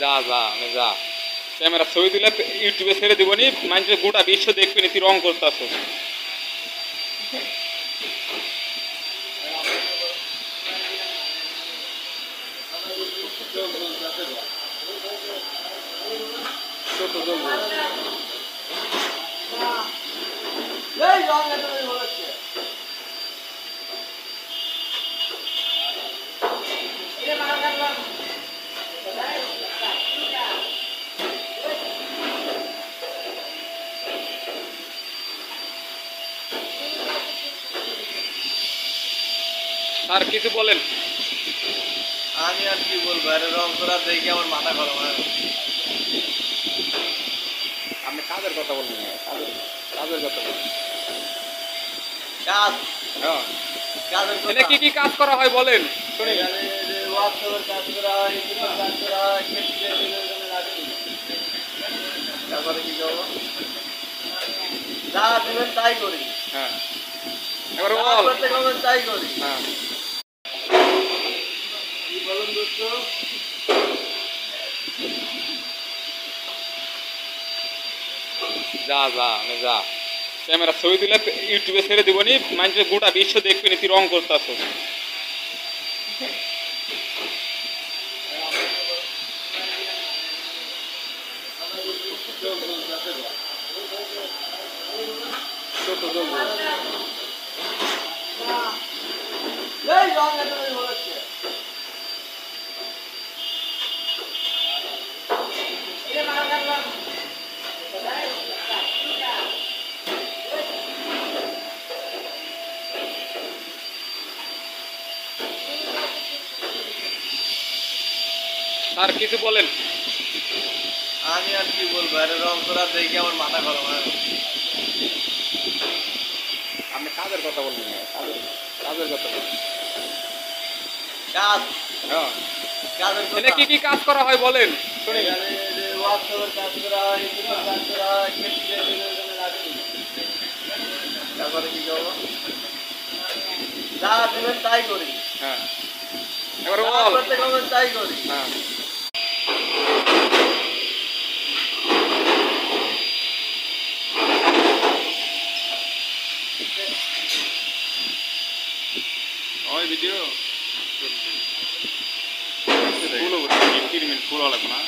যা যা আমি যা ক্যামেরা ছবি তুলে ইউটিউবে ছেড়ে দিবনি, মানুষের গোটা বিশ্ব দেখবি তুই রং করতেছ। আর কিছু বলেন। আমি আর কি বলবো, আরে রং করা দেখে আমার মাথা গরম হয়। আপনি কাজের কথা বলবেন, কাজের কথা বলবেন। কাজ, হ্যাঁ, কাজের এখানে কি কি কাজ করা হয় বলেন শুনি। ওয়ার্কশপের কাজ করা হয়, ইঞ্জিনের কাজ করা হয়, তারপরে কি করবো, যা দিবেন তাই করি। হ্যাঁ, এবার যা বল। করতে হবে তাই করি। হ্যাঁ, কি বলুন দোস্ত? যা যা আমি যা ক্যামেরা ছবি তুলে ইউটিউবে ছেড়ে দিবনি, মানুষের গোটা বিশ্ব দেখবি তুই রং করতেছ। এই রং এত ভালো হচ্ছে। আর কিছু বলেন। আমি আর কি বলবো, আরে রং করা দেখে আমার মাথা গরম হয়। আপনি কাজের কথা বলবেন, কাজের কথা বলবেন। কাজ, হ্যাঁ, কাজের এখানে কি কি কাজ করা হয় বলেন শুনি। ওয়ার্কশপের কাজ করা হয়, ইঞ্জিনের কাজ করা হয়, তারপরে কি করবো, যা দিবেন তাই করি। হ্যাঁ, এবার যা বল। করতে হবে তাই করি। হ্যাঁ, ওই ভিডিও ফুল 3 মিনিট ফুল লাগবে না।